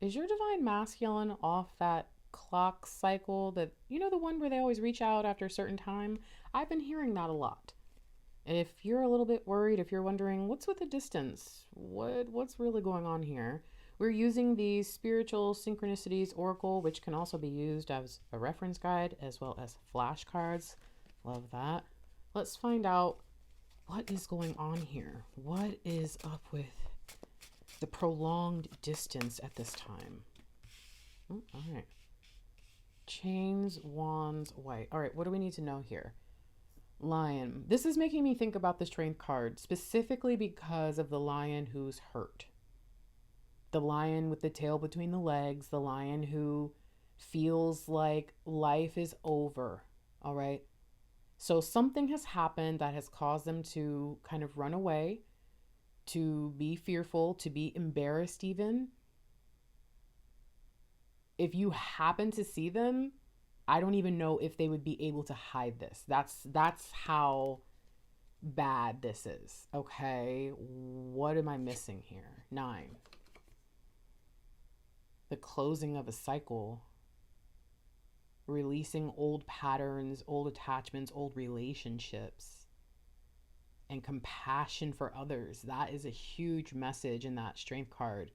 Is your divine masculine off that clock cycle that, the one where they always reach out after a certain time? I've been hearing that a lot. And if you're a little bit worried, if you're wondering what's with the distance, what's really going on here, we're using the Spiritual Synchronicities Oracle, which can also be used as a reference guide as well as flashcards. Love that. Let's find out what is going on here. What is up with the prolonged distance at this time? Oh, all right. Chains, wands, white. All right, what do we need to know here? Lion. This is making me think about the strength card, specifically because of the lion who's hurt. The lion with the tail between the legs, the lion who feels like life is over. All right. So something has happened that has caused them to kind of run away, to be fearful, to be embarrassed even. If you happen to see them, I don't even know if they would be able to hide this. That's how bad this is. Okay, what am I missing here? 9. The closing of a cycle, releasing old patterns, old attachments, old relationships, and compassion for others. That is a huge message in that strength card.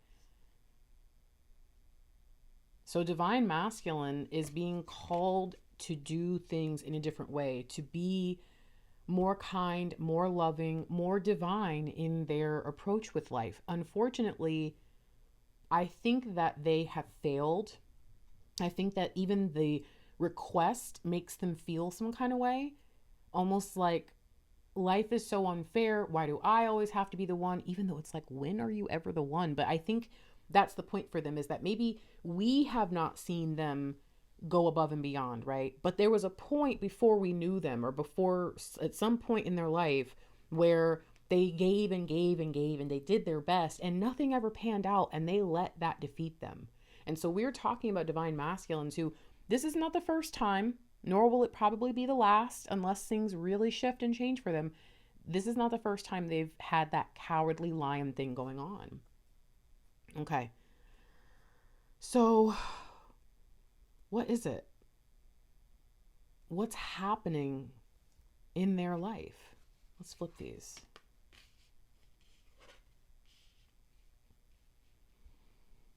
So divine masculine is being called to do things in a different way, to be more kind, more loving, more divine in their approach with life. Unfortunately, I think that they have failed. I think that even the request makes them feel some kind of way, almost like life is so unfair. Why do I always have to be the one? Even though it's like, when are you ever the one? But I think that's the point for them, is that maybe we have not seen them go above and beyond, right? But there was a point before we knew them, or before at some point in their life, where they gave and gave and gave and they did their best and nothing ever panned out, and they let that defeat them. And so we're talking about divine masculines who, this is not the first time, nor will it probably be the last unless things really shift and change for them. This is not the first time they've had that cowardly lion thing going on. Okay. So, what is it? What's happening in their life? Let's flip these.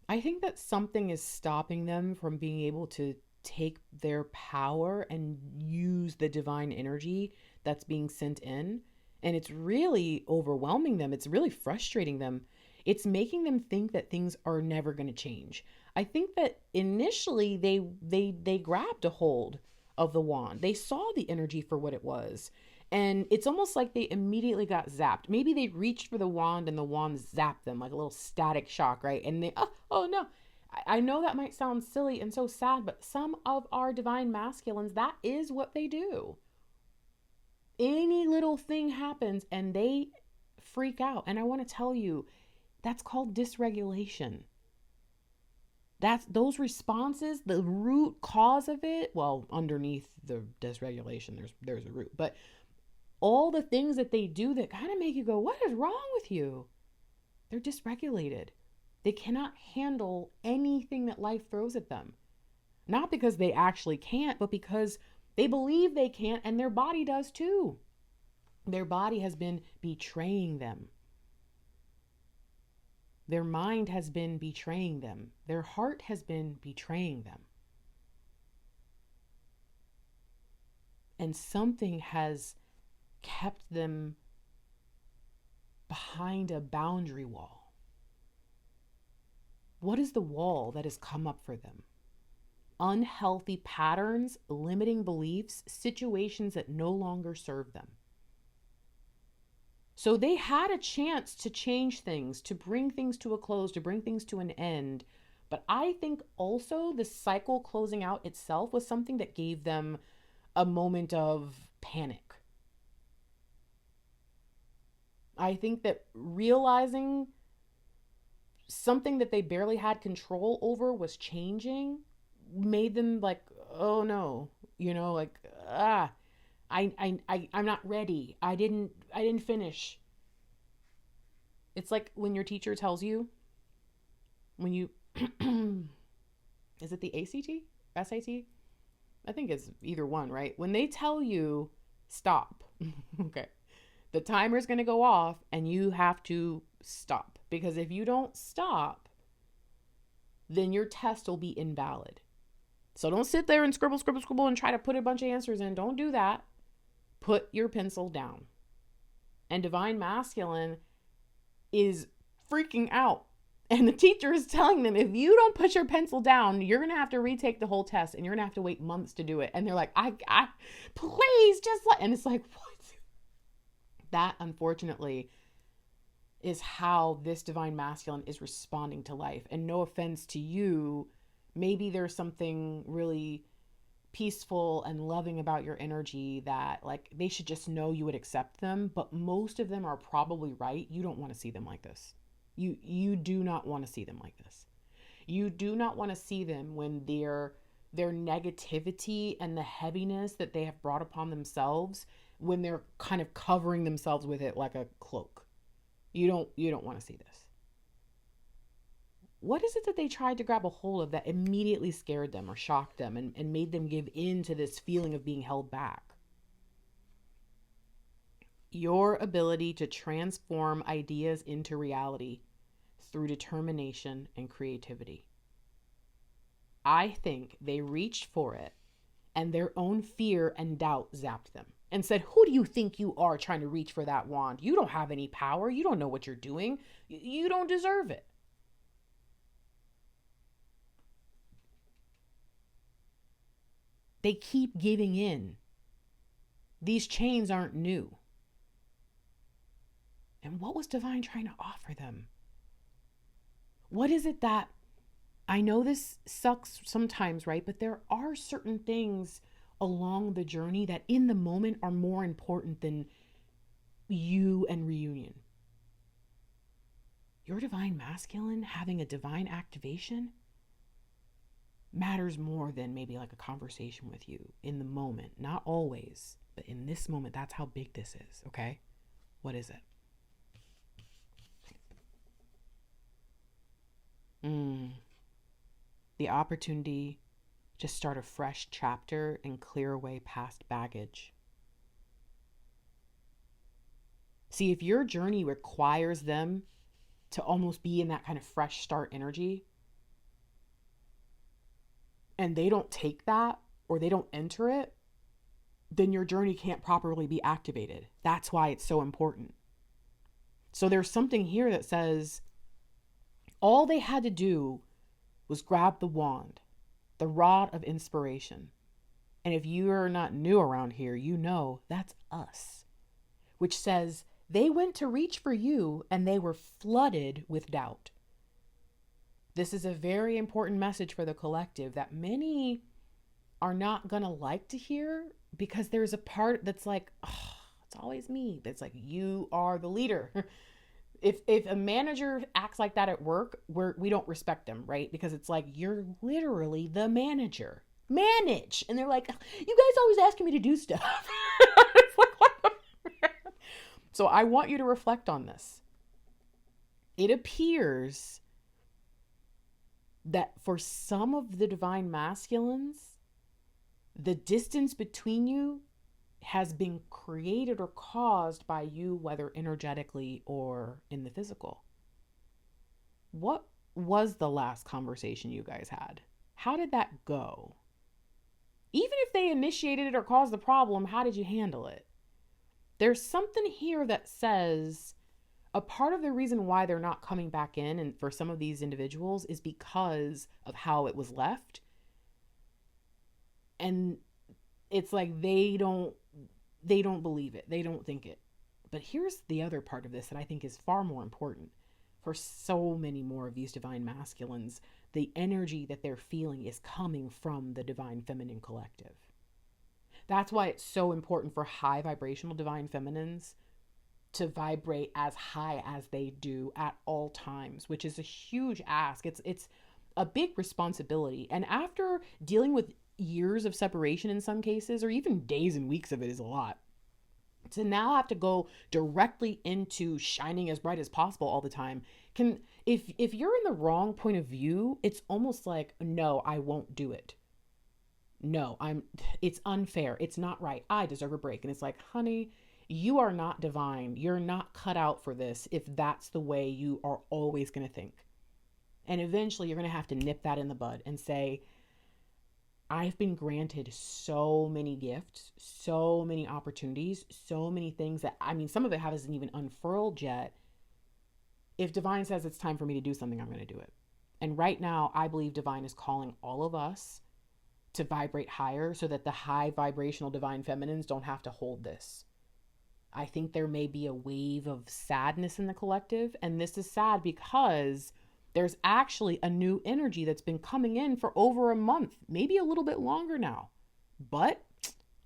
I think that something is stopping them from being able to take their power and use the divine energy that's being sent in. And it's really overwhelming them. It's really frustrating them. It's making them think that things are never going to change. I think that initially they grabbed a hold of the wand. They saw the energy for what it was. And it's almost like they immediately got zapped. Maybe they reached for the wand and the wand zapped them like a little static shock, right? And they, oh no. I know that might sound silly and so sad, but some of our divine masculines, that is what they do. Any little thing happens and they freak out. And I want to tell you, that's called dysregulation. That's those responses, the root cause of it. Well, underneath the dysregulation, there's a root, but all the things that they do that kind of make you go, what is wrong with you? They're dysregulated. They cannot handle anything that life throws at them. Not because they actually can't, but because they believe they can't, and their body does too. Their body has been betraying them. Their mind has been betraying them. Their heart has been betraying them. And something has kept them behind a boundary wall. What is the wall that has come up for them? Unhealthy patterns, limiting beliefs, situations that no longer serve them. So they had a chance to change things, to bring things to a close, to bring things to an end. But I think also the cycle closing out itself was something that gave them a moment of panic. I think that realizing something that they barely had control over was changing made them like, oh no, like, I'm not ready. I didn't finish. It's like when your teacher tells you, when you Is it the ACT? SAT? I think it's either one, right? When they tell you stop, okay, the timer's going to go off and you have to stop. Because if you don't stop, then your test will be invalid. So don't sit there and scribble, scribble, scribble and try to put a bunch of answers in. Don't do that. Put your pencil down. And divine masculine is freaking out. And the teacher is telling them, if you don't put your pencil down, you're going to have to retake the whole test and you're going to have to wait months to do it. And they're like, please just let, and it's like, what? That, unfortunately, is how this divine masculine is responding to life. And no offense to you, maybe there's something really peaceful and loving about your energy that, like, they should just know you would accept them. But most of them are probably right. You don't want to see them like this. You do not want to see them like this. You do not want to see them when their negativity and the heaviness that they have brought upon themselves, when they're kind of covering themselves with it like a cloak. You don't want to see this. What is it that they tried to grab a hold of that immediately scared them or shocked them and made them give in to this feeling of being held back? Your ability to transform ideas into reality through determination and creativity. I think they reached for it and their own fear and doubt zapped them and said, who do you think you are trying to reach for that wand? You don't have any power. You don't know what you're doing. You don't deserve it. They keep giving in. These chains aren't new. And what was divine trying to offer them? What is it that, I know this sucks sometimes, right? But there are certain things along the journey that in the moment are more important than you and reunion. Your divine masculine having a divine activation matters more than maybe like a conversation with you in the moment. Not always, but in this moment, that's how big this is, okay? What is it? The opportunity to start a fresh chapter and clear away past baggage. See, if your journey requires them to almost be in that kind of fresh start energy, and they don't take that or they don't enter it, then your journey can't properly be activated. That's why it's so important. So there's something here that says all they had to do was grab the wand, the rod of inspiration. And if you are not new around here, you know that's us, which says they went to reach for you and they were flooded with doubt. This is a very important message for the collective that many are not going to like to hear, because there's a part that's like, oh, it's always me. It's like, you are the leader. If a manager acts like that at work, we don't respect them, right? Because it's like, you're literally the manager. Manage. And they're like, you guys always asking me to do stuff. It's like, what the? So I want you to reflect on this. It appears that for some of the divine masculines, the distance between you has been created or caused by you, whether energetically or in the physical. What was the last conversation you guys had? How did that go? Even if they initiated it or caused the problem, how did you handle it? There's something here that says a part of the reason why they're not coming back in, and for some of these individuals, is because of how it was left. And it's like they don't believe it. They don't think it. But here's the other part of this that I think is far more important. For so many more of these divine masculines, the energy that they're feeling is coming from the divine feminine collective. That's why it's so important for high vibrational divine feminines to vibrate as high as they do at all times, which is a huge ask. It's a big responsibility. And after dealing with years of separation in some cases, or even days and weeks of it, is a lot. To now have to go directly into shining as bright as possible all the time Can if you're in the wrong point of view, it's almost like, no, I won't do it. No, it's unfair. It's not right. I deserve a break. And it's like, honey, you are not divine. You're not cut out for this if that's the way you are always going to think. And eventually you're going to have to nip that in the bud and say, I've been granted so many gifts, so many opportunities, so many things that, I mean, some of it hasn't even unfurled yet. If divine says it's time for me to do something, I'm going to do it. And right now, I believe divine is calling all of us to vibrate higher so that the high vibrational divine feminines don't have to hold this. I think there may be a wave of sadness in the collective. And this is sad because there's actually a new energy that's been coming in for over a month, maybe a little bit longer now. But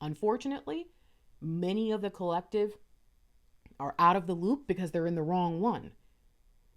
unfortunately, many of the collective are out of the loop because they're in the wrong one.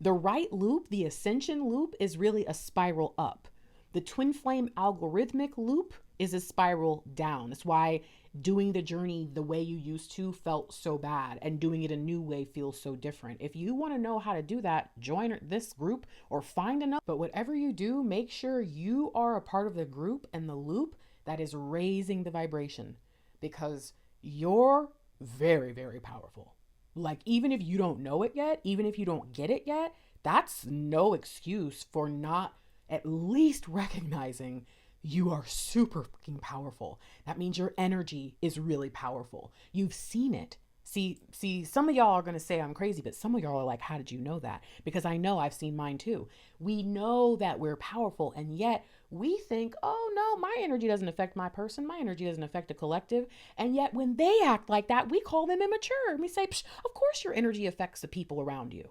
The right loop, the ascension loop, is really a spiral up. The twin flame algorithmic loop is a spiral down. That's why doing the journey the way you used to felt so bad, and doing it a new way feels so different. If you want to know how to do that, join this group or find another. But whatever you do, make sure you are a part of the group and the loop that is raising the vibration, because you're very, very powerful. Like, even if you don't know it yet, even if you don't get it yet, that's no excuse for not at least recognizing you are super fucking powerful. That means your energy is really powerful. You've seen it. See, some of y'all are going to say I'm crazy, but some of y'all are like, how did you know that? Because I know, I've seen mine too. We know that we're powerful, and yet we think, oh no, my energy doesn't affect my person. My energy doesn't affect a collective. And yet when they act like that, we call them immature. And we say, of course your energy affects the people around you.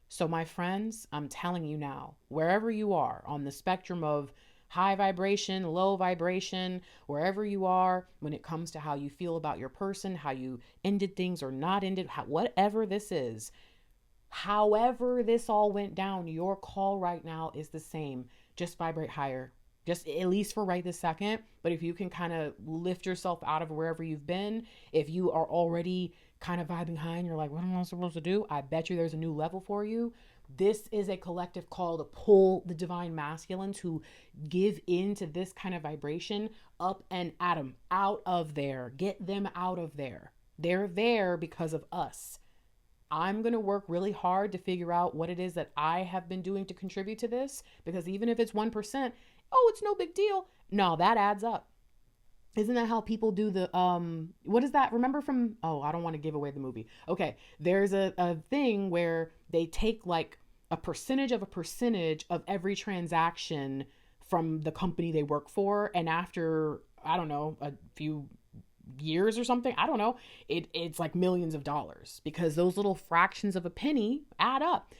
So my friends, I'm telling you now, wherever you are on the spectrum of high vibration, low vibration, wherever you are, when it comes to how you feel about your person, how you ended things or not ended, whatever this is, however this all went down, your call right now is the same. Just vibrate higher, just at least for right this second. But if you can kind of lift yourself out of wherever you've been, if you are already kind of vibing high and you're like, what am I supposed to do? I bet you there's a new level for you. This is a collective call to pull the divine masculines who give into this kind of vibration up and at them, out of there. Get them out of there. They're there because of us. I'm going to work really hard to figure out what it is that I have been doing to contribute to this, because even if it's 1%, oh, it's no big deal. No, that adds up. Isn't that how people do the, what is that? Remember from, oh, I don't want to give away the movie. Okay. There's a thing where they take like a percentage of every transaction from the company they work for. And after, I don't know, a few years or something, I don't know, it's like millions of dollars, because those little fractions of a penny add up.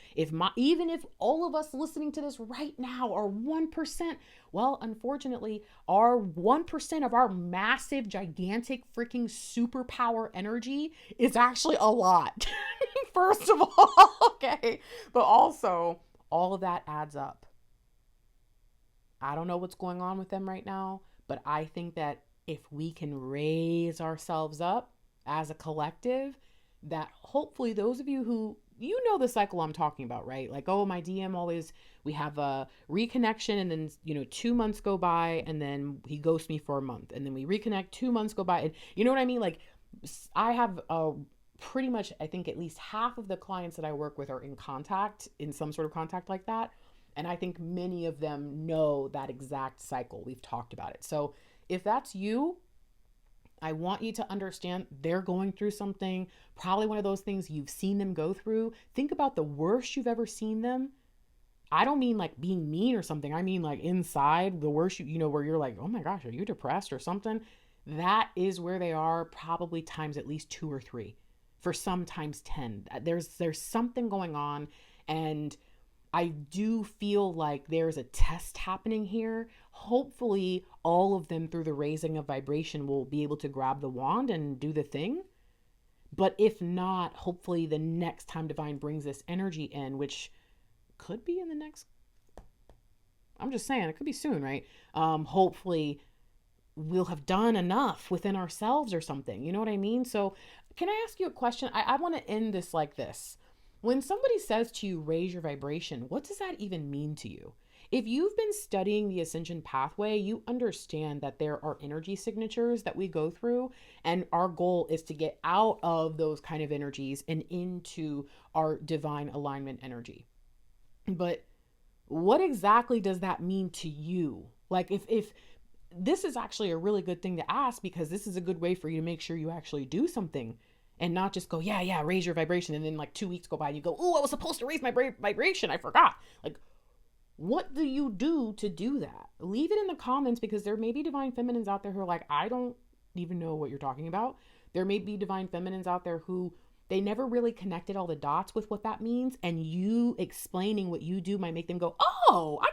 Even if all of us listening to this right now are 1%, well, unfortunately, our 1% of our massive, gigantic, freaking superpower energy is actually a lot. First of all, okay, but also all of that adds up. I don't know what's going on with them right now, but I think that if we can raise ourselves up as a collective, that hopefully those of you who, you know the cycle I'm talking about, right? Like, oh, my DM always, we have a reconnection, and then, 2 months go by, and then he ghosts me for a month, and then we reconnect, 2 months go by, and you know what I mean? Like, I have pretty much, I think at least half of the clients that I work with are in some sort of contact like that. And I think many of them know that exact cycle. We've talked about it. So if that's you, I want you to understand they're going through something, probably one of those things you've seen them go through. Think about the worst you've ever seen them. I don't mean like being mean or something. I mean like inside the worst, where you're like, oh my gosh, are you depressed or something? That is where they are, probably times at least 2 or 3. For some times 10. There's something going on, and I do feel like there's a test happening here. Hopefully all of them, through the raising of vibration, will be able to grab the wand and do the thing. But if not, hopefully the next time divine brings this energy in, which could be in the next, I'm just saying, it could be soon, right? Hopefully we'll have done enough within ourselves or something. You know what I mean? So can I ask you a question? I want to end this like this. When somebody says to you, raise your vibration, what does that even mean to you? If you've been studying the ascension pathway, you understand that there are energy signatures that we go through, and our goal is to get out of those kind of energies and into our divine alignment energy. But what exactly does that mean to you? Like if this is actually a really good thing to ask, because this is a good way for you to make sure you actually do something and not just go, yeah, raise your vibration. And then like 2 weeks go by and you go, oh, I was supposed to raise my vibration. I forgot. Like, what do you do to do that? Leave it in the comments, because there may be divine feminines out there who are like, I don't even know what you're talking about. There may be divine feminines out there who they never really connected all the dots with what that means. And you explaining what you do might make them go, oh, I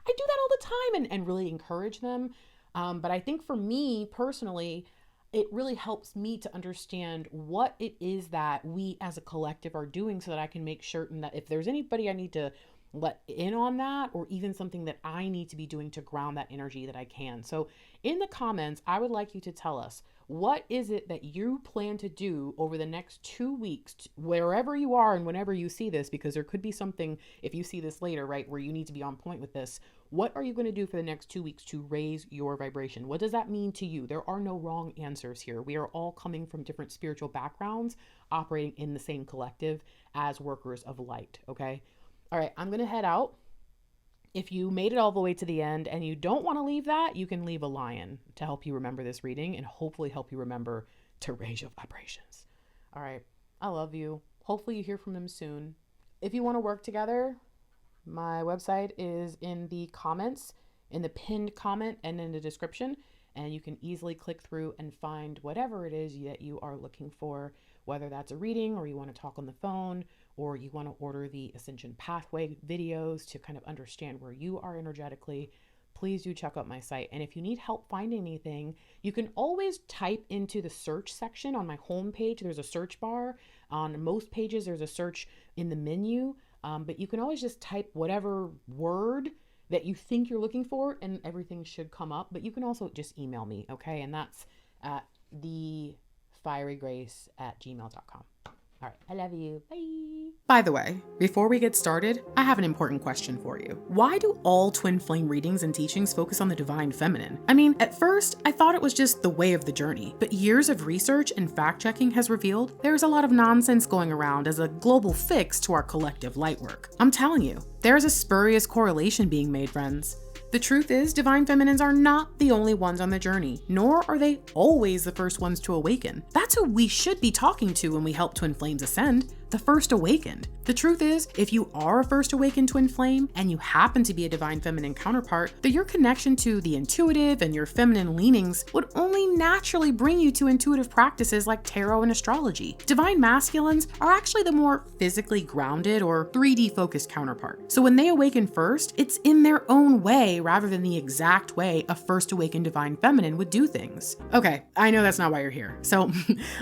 do that all the time, and really encourage them. But I think for me personally, it really helps me to understand what it is that we as a collective are doing, so that I can make certain that if there's anybody I need to let in on that, or even something that I need to be doing to ground that energy, that I can. So in the comments, I would like you to tell us, what is it that you plan to do over the next 2 weeks, wherever you are and whenever you see this, because there could be something, if you see this later, right, where you need to be on point with this. What are you going to do for the next 2 weeks to raise your vibration? What does that mean to you? There are no wrong answers here. We are all coming from different spiritual backgrounds, operating in the same collective as workers of light, okay? All right, I'm going to head out. If you made it all the way to the end and you don't want to leave that, you can leave a lion to help you remember this reading and hopefully help you remember to raise your vibrations. All right, I love you. Hopefully you hear from them soon. If you want to work together, my website is in the comments, in the pinned comment and in the description, and you can easily click through and find whatever it is that you are looking for, whether that's a reading or you want to talk on the phone, or you want to order the Ascension Pathway videos to kind of understand where you are energetically. Please do check out my site. And if you need help finding anything, you can always type into the search section on my homepage. There's a search bar. On most pages, there's a search in the menu, but you can always just type whatever word that you think you're looking for and everything should come up. But you can also just email me, okay? And that's at thefierygrace@gmail.com. All right, I love you. Bye. By the way, before we get started, I have an important question for you. Why do all twin flame readings and teachings focus on the divine feminine? I mean, at first, I thought it was just the way of the journey, but years of research and fact-checking has revealed there's a lot of nonsense going around as a global fix to our collective light work. I'm telling you, there's a spurious correlation being made, friends. The truth is, divine feminines are not the only ones on the journey, nor are they always the first ones to awaken. That's who we should be talking to when we help twin flames ascend, the first awakened. The truth is, if you are a first awakened twin flame and you happen to be a divine feminine counterpart, that your connection to the intuitive and your feminine leanings would only naturally bring you to intuitive practices like tarot and astrology. Divine masculines are actually the more physically grounded or 3D focused counterpart. So when they awaken first, it's in their own way rather than the exact way a first awakened divine feminine would do things. Okay, I know that's not why you're here. So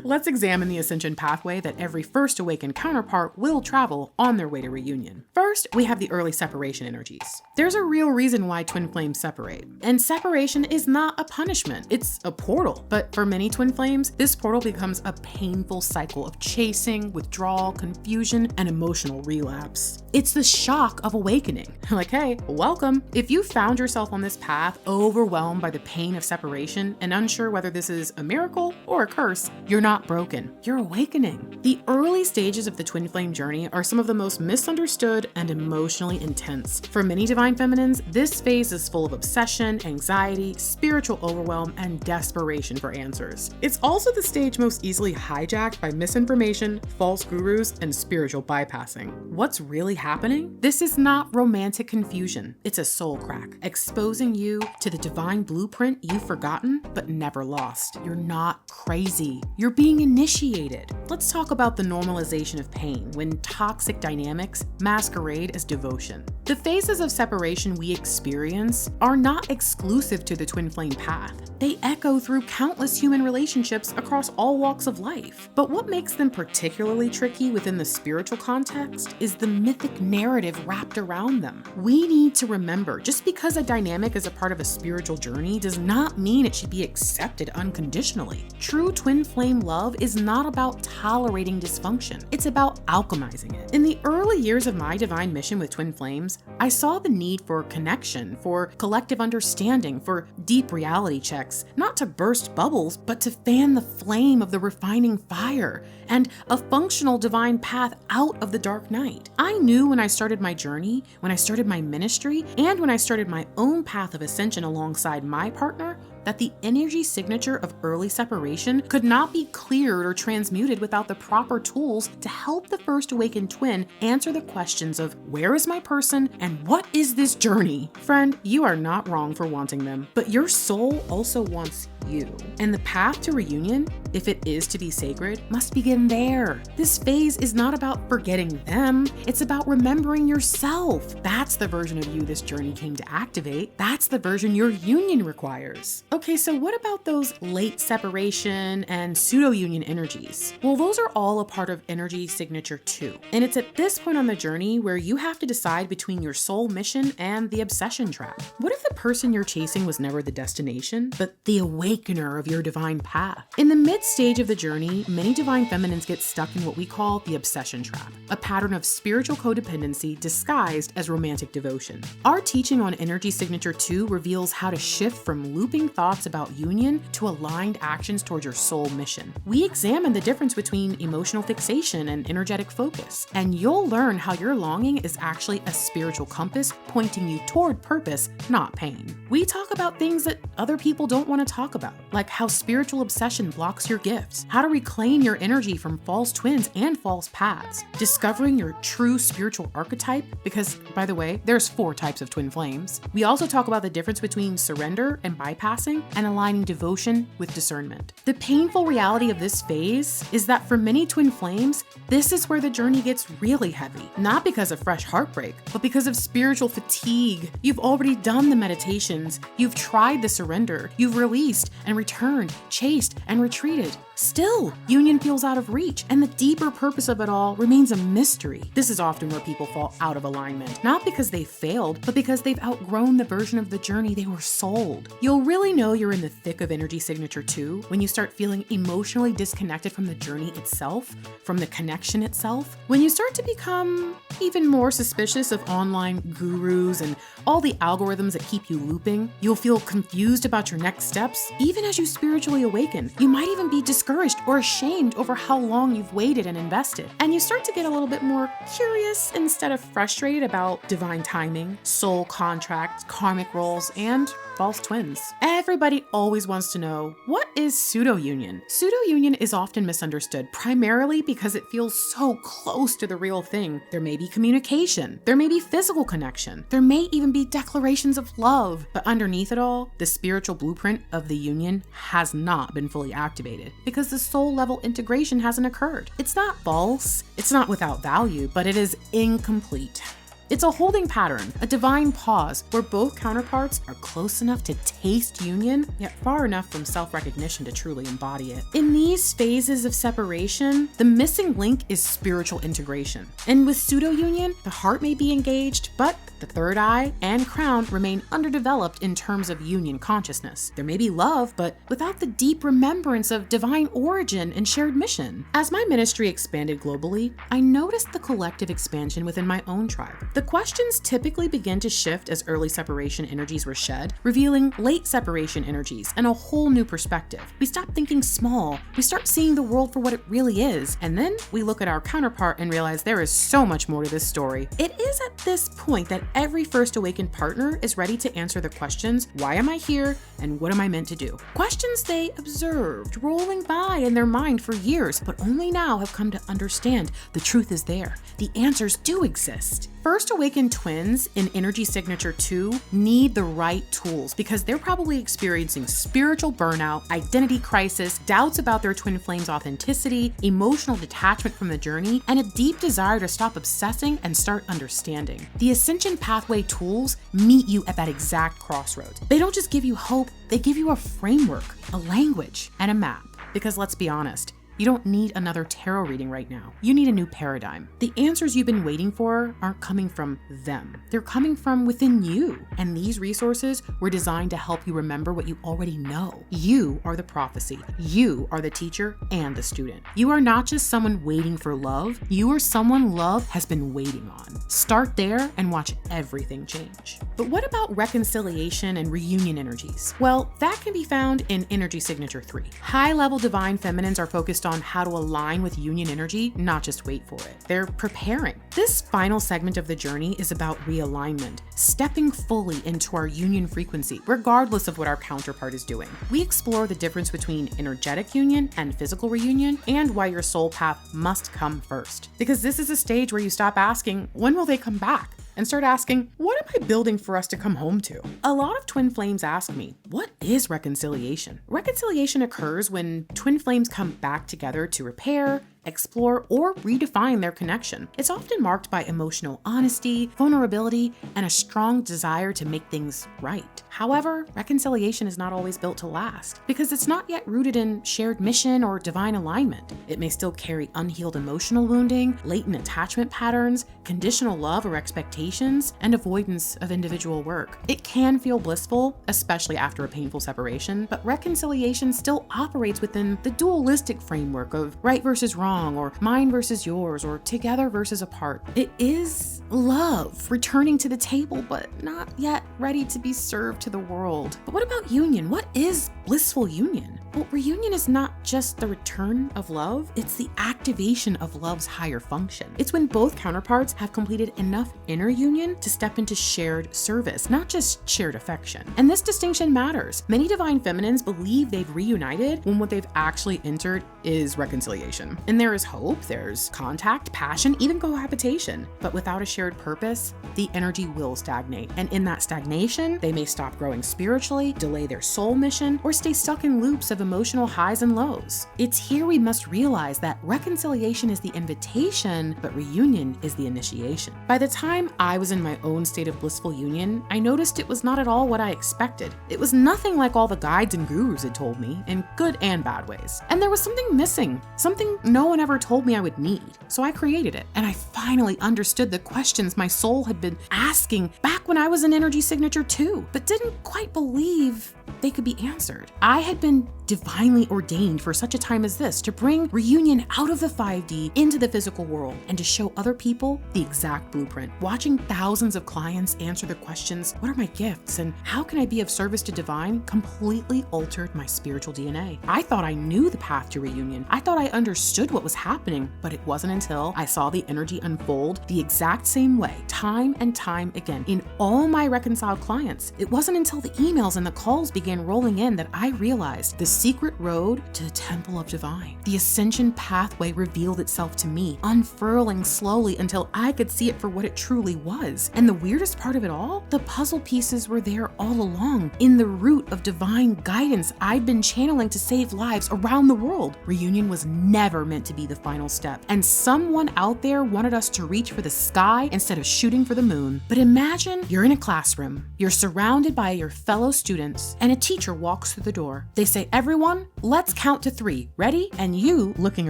let's examine the ascension pathway that every first awakened counterpart will travel on their way to reunion. First, we have the early separation energies. There's a real reason why twin flames separate, and separation is not a punishment, it's a portal. But for many twin flames, this portal becomes a painful cycle of chasing, withdrawal, confusion, and emotional relapse. It's the shock of awakening. Like, hey, welcome. If you found yourself on this path, overwhelmed by the pain of separation and unsure whether this is a miracle or a curse, you're not broken, you're awakening. The early stages of the twin flame journey are some of the most misunderstood and emotionally intense. For many divine feminines, this phase is full of obsession, anxiety, spiritual overwhelm, and desperation for answers. It's also the stage most easily hijacked by misinformation, false gurus, and spiritual bypassing. What's really happening? This is not romantic confusion. It's a soul crack, exposing you to the divine blueprint you've forgotten but never lost. You're not crazy. You're being initiated. Let's talk about the normalization of pain when toxic dynamics masquerade as devotion. The phases of separation we experience are not exclusive to the twin flame path. They echo through countless human relationships across all walks of life. But what makes them particularly tricky within the spiritual context is the mythic narrative wrapped around them. We need to remember, just because a dynamic is a part of a spiritual journey does not mean it should be accepted unconditionally. True twin flame love is not about tolerating dysfunction. It's it's about alchemizing it. In the early years of my divine mission with twin flames, I saw the need for connection, for collective understanding, for deep reality checks, not to burst bubbles, but to fan the flame of the refining fire and a functional divine path out of the dark night. I knew when I started my journey, when I started my ministry, and when I started my own path of ascension alongside my partner, that the energy signature of early separation could not be cleared or transmuted without the proper tools to help the first awakened twin answer the questions of where is my person and what is this journey? Friend, you are not wrong for wanting them, but your soul also wants you. And the path to reunion, if it is to be sacred, must begin there. This phase is not about forgetting them, it's about remembering yourself. That's the version of you this journey came to activate. That's the version your union requires. Okay, so what about those late separation and pseudo-union energies? Well, those are all a part of energy signature 2. And it's at this point on the journey where you have to decide between your soul mission and the obsession trap. What if the person you're chasing was never the destination, but the awakener of your divine path? In the mid-stage of the journey, many divine feminines get stuck in what we call the obsession trap, a pattern of spiritual codependency disguised as romantic devotion. Our teaching on energy signature 2 reveals how to shift from looping thoughts about union to aligned actions towards your soul mission. We examine the difference between emotional fixation and energetic focus, and you'll learn how your longing is actually a spiritual compass pointing you toward purpose, not pain. We talk about things that other people don't want to talk about, like how spiritual obsession blocks your gifts, how to reclaim your energy from false twins and false paths, discovering your true spiritual archetype, because, by the way, there's 4 types of twin flames. We also talk about the difference between surrender and bypassing, and aligning devotion with discernment. The painful reality of this phase is that for many twin flames, this is where the journey gets really heavy, not because of fresh heartbreak, but because of spiritual fatigue. You've already done the meditations, you've tried the surrender, you've released and returned, chased and retreated. Still, union feels out of reach, and the deeper purpose of it all remains a mystery. This is often where people fall out of alignment, not because they failed, but because they've outgrown the version of the journey they were sold. You'll really know you're in the thick of energy signature 2 when you start feeling emotionally disconnected from the journey itself, from the connection itself, when you start to become even more suspicious of online gurus and all the algorithms that keep you looping. You'll feel confused about your next steps, even as you spiritually awaken. You might even be discouraged or ashamed over how long you've waited and invested. And you start to get a little bit more curious instead of frustrated about divine timing, soul contracts, karmic roles, and false twins. Everybody always wants to know, what is pseudo-union? Pseudo-union is often misunderstood, primarily because it feels so close to the real thing. There may be communication, there may be physical connection, there may even be declarations of love, but underneath it all, the spiritual blueprint of the union has not been fully activated because the soul level integration hasn't occurred. It's not false, it's not without value, but it is incomplete. It's a holding pattern, a divine pause where both counterparts are close enough to taste union, yet far enough from self-recognition to truly embody it. In these phases of separation, the missing link is spiritual integration. And with pseudo-union, the heart may be engaged, but the third eye and crown remain underdeveloped in terms of union consciousness. There may be love, but without the deep remembrance of divine origin and shared mission. As my ministry expanded globally, I noticed the collective expansion within my own tribe. The questions typically begin to shift as early separation energies were shed, revealing late separation energies and a whole new perspective. We stop thinking small, we start seeing the world for what it really is, and then we look at our counterpart and realize there is so much more to this story. It is at this point that every first awakened partner is ready to answer the questions, why am I here and what am I meant to do? Questions they observed rolling by in their mind for years, but only now have come to understand the truth is there. The answers do exist. First awakened twins in energy signature 2 need the right tools because they're probably experiencing spiritual burnout, identity crisis, doubts about their twin flame's authenticity, emotional detachment from the journey, and a deep desire to stop obsessing and start understanding. The Ascension Pathway tools meet you at that exact crossroads. They don't just give you hope, they give you a framework, a language, and a map. Because let's be honest, You don't need another tarot reading right now. You need a new paradigm. The answers you've been waiting for aren't coming from them. They're coming from within you. And these resources were designed to help you remember what you already know. You are the prophecy. You are the teacher and the student. You are not just someone waiting for love. You are someone love has been waiting on. Start there and watch everything change. But what about reconciliation and reunion energies? Well, that can be found in Energy Signature 3. High-level divine feminines are focused on how to align with union energy, not just wait for it. They're preparing. This final segment of the journey is about realignment, stepping fully into our union frequency, regardless of what our counterpart is doing. We explore the difference between energetic union and physical reunion, and why your soul path must come first. Because this is a stage where you stop asking, when will they come back? And start asking, what am I building for us to come home to? A lot of twin flames ask me, what is reconciliation? Reconciliation occurs when twin flames come back together to repair, explore, or redefine their connection. It's often marked by emotional honesty, vulnerability, and a strong desire to make things right. However, reconciliation is not always built to last because it's not yet rooted in shared mission or divine alignment. It may still carry unhealed emotional wounding, latent attachment patterns, conditional love or expectations, and avoidance of individual work. It can feel blissful, especially after a painful separation, but reconciliation still operates within the dualistic framework of right versus wrong, or mine versus yours, or together versus apart. It is love returning to the table, but not yet ready to be served to the world. But what about union? What is blissful union? Well, reunion is not just the return of love, it's the activation of love's higher function. It's when both counterparts have completed enough inner union to step into shared service, not just shared affection. And this distinction matters. Many divine feminines believe they've reunited when what they've actually entered is reconciliation. And there is hope, there's contact, passion, even cohabitation. But without a shared purpose, the energy will stagnate. And in that stagnation, they may stop growing spiritually, delay their soul mission, or stay stuck in loops of emotional highs and lows. It's here we must realize that reconciliation is the invitation, but reunion is the initiation. By the time I was in my own state of blissful union, I noticed it was not at all what I expected. It was nothing like all the guides and gurus had told me, in good and bad ways. And there was something missing, something no one ever told me I would need. So I created it, and I finally understood the questions my soul had been asking back when I was in Energy Signature 2, but didn't quite believe they could be answered. I had been divinely ordained for such a time as this to bring reunion out of the 5D into the physical world and to show other people the exact blueprint. Watching thousands of clients answer the questions, what are my gifts and how can I be of service to divine, completely altered my spiritual DNA. I thought I knew the path to reunion. I thought I understood what was happening, but it wasn't until I saw the energy unfold the exact same way, time and time again, in all my reconciled clients. It wasn't until the emails and the calls began rolling in that I realized the secret road to the Temple of Divine. The ascension pathway revealed itself to me, unfurling slowly until I could see it for what it truly was. And the weirdest part of it all, the puzzle pieces were there all along, in the root of divine guidance I'd been channeling to save lives around the world. Reunion was never meant to be the final step, and someone out there wanted us to reach for the sky instead of shooting for the moon. But imagine you're in a classroom, you're surrounded by your fellow students, and a teacher walks through the door. They say, everyone, let's count to 3. Ready? And you, looking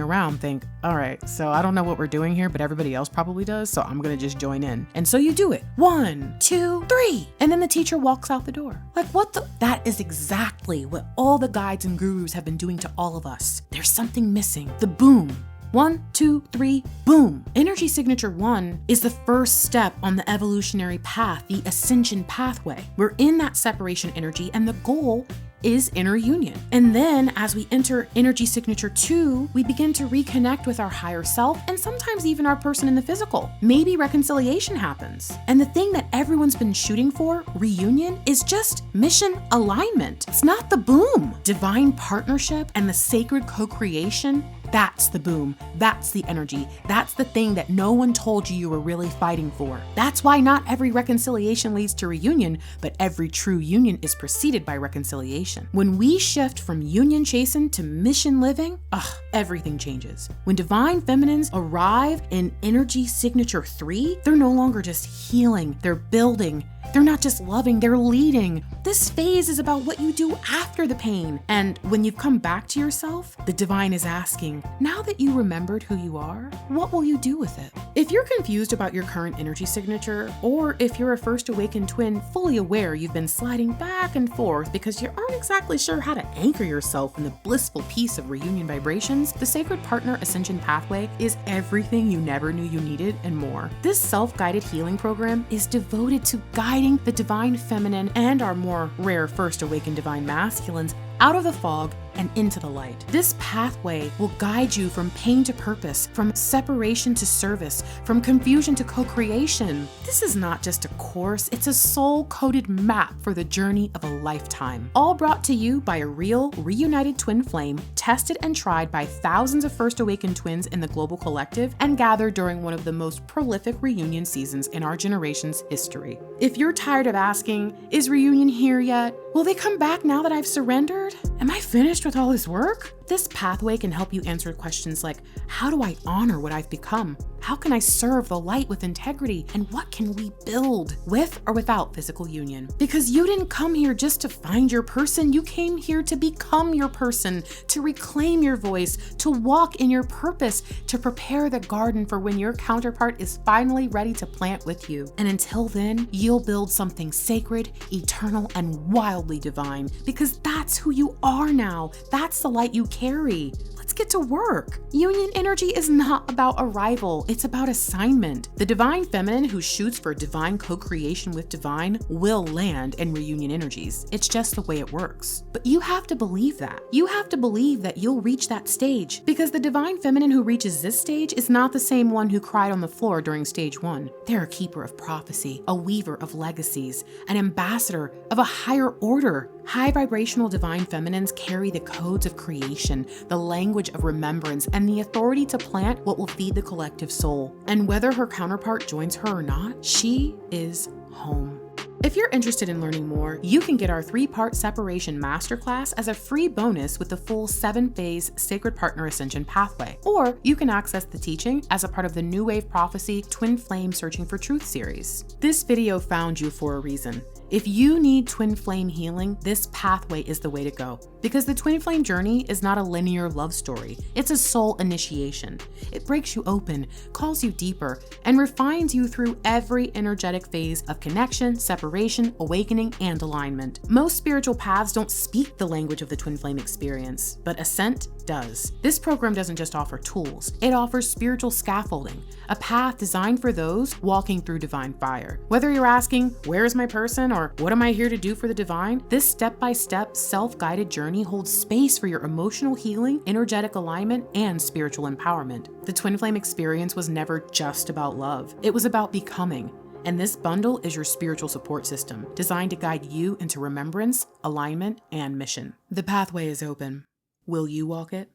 around, think, all right, so I don't know what we're doing here, but everybody else probably does, so I'm gonna just join in. And so you do it. 1, 2, 3. And then the teacher walks out the door. Like, what the? That is exactly what all the guides and gurus have been doing to all of us. There's something missing. The boom. 1, 2, 3, boom. Energy Signature 1 is the first step on the evolutionary path, the ascension pathway. We're in that separation energy, and the goal is inner union. And then as we enter Energy Signature 2, we begin to reconnect with our higher self and sometimes even our person in the physical. Maybe reconciliation happens. And the thing that everyone's been shooting for, reunion, is just mission alignment. It's not the boom. Divine partnership and the sacred co-creation, that's the boom. That's the energy. That's the thing that no one told you were really fighting for. That's why not every reconciliation leads to reunion, but every true union is preceded by reconciliation. When we shift from union chasing to mission living, everything changes. When divine feminines arrive in Energy Signature 3, they're no longer just healing, they're building. They're not just loving, they're leading. This phase is about what you do after the pain. And when you've come back to yourself, the divine is asking, now that you remembered who you are, what will you do with it? If you're confused about your current energy signature, or if you're a first awakened twin fully aware you've been sliding back and forth because you aren't exactly sure how to anchor yourself in the blissful peace of reunion vibrations, the Sacred Partner Ascension Pathway is everything you never knew you needed and more. This self-guided healing program is devoted to guiding the divine feminine and our more rare first awakened divine masculines out of the fog and into the light. This pathway will guide you from pain to purpose, from separation to service, from confusion to co-creation. This is not just a course, it's a soul-coded map for the journey of a lifetime. All brought to you by a real, reunited twin flame, tested and tried by thousands of first awakened twins in the global collective, and gathered during one of the most prolific reunion seasons in our generation's history. If you're tired of asking, is reunion here yet? Will they come back now that I've surrendered? Am I finished with all this work? This pathway can help you answer questions like, how do I honor what I've become? How can I serve the light with integrity? And what can we build with or without physical union? Because you didn't come here just to find your person, you came here to become your person, to reclaim your voice, to walk in your purpose, to prepare the garden for when your counterpart is finally ready to plant with you. And until then, you'll build something sacred, eternal, and wildly divine, because that's who you are now. That's the light you carry. Let's get to work. Union energy is not about arrival, it's about assignment. The divine feminine who shoots for divine co-creation with divine will land in reunion energies. It's just the way it works. But you have to believe that. You have to believe that you'll reach that stage, because the divine feminine who reaches this stage is not the same one who cried on the floor during stage 1. They're a keeper of prophecy, a weaver of legacies, an ambassador of a higher order. High vibrational divine feminines carry the codes of creation, the language of remembrance, and the authority to plant what will feed the collective soul. And whether her counterpart joins her or not, she is home. If you're interested in learning more, you can get our 3-part separation masterclass as a free bonus with the full 7-phase Sacred Partner Ascension pathway. Or you can access the teaching as a part of the New Wave Prophecy Twin Flame Searching for Truth series. This video found you for a reason. If you need twin flame healing, this pathway is the way to go. Because the twin flame journey is not a linear love story, it's a soul initiation. It breaks you open, calls you deeper, and refines you through every energetic phase of connection, separation, awakening, and alignment. Most spiritual paths don't speak the language of the twin flame experience, but ASCENT does. This program doesn't just offer tools, it offers spiritual scaffolding, a path designed for those walking through divine fire. Whether you're asking, where's my person, or what am I here to do for the divine? This step-by-step, self-guided journey holds space for your emotional healing, energetic alignment, and spiritual empowerment. The twin flame experience was never just about love. It was about becoming. And this bundle is your spiritual support system, designed to guide you into remembrance, alignment, and mission. The pathway is open. Will you walk it?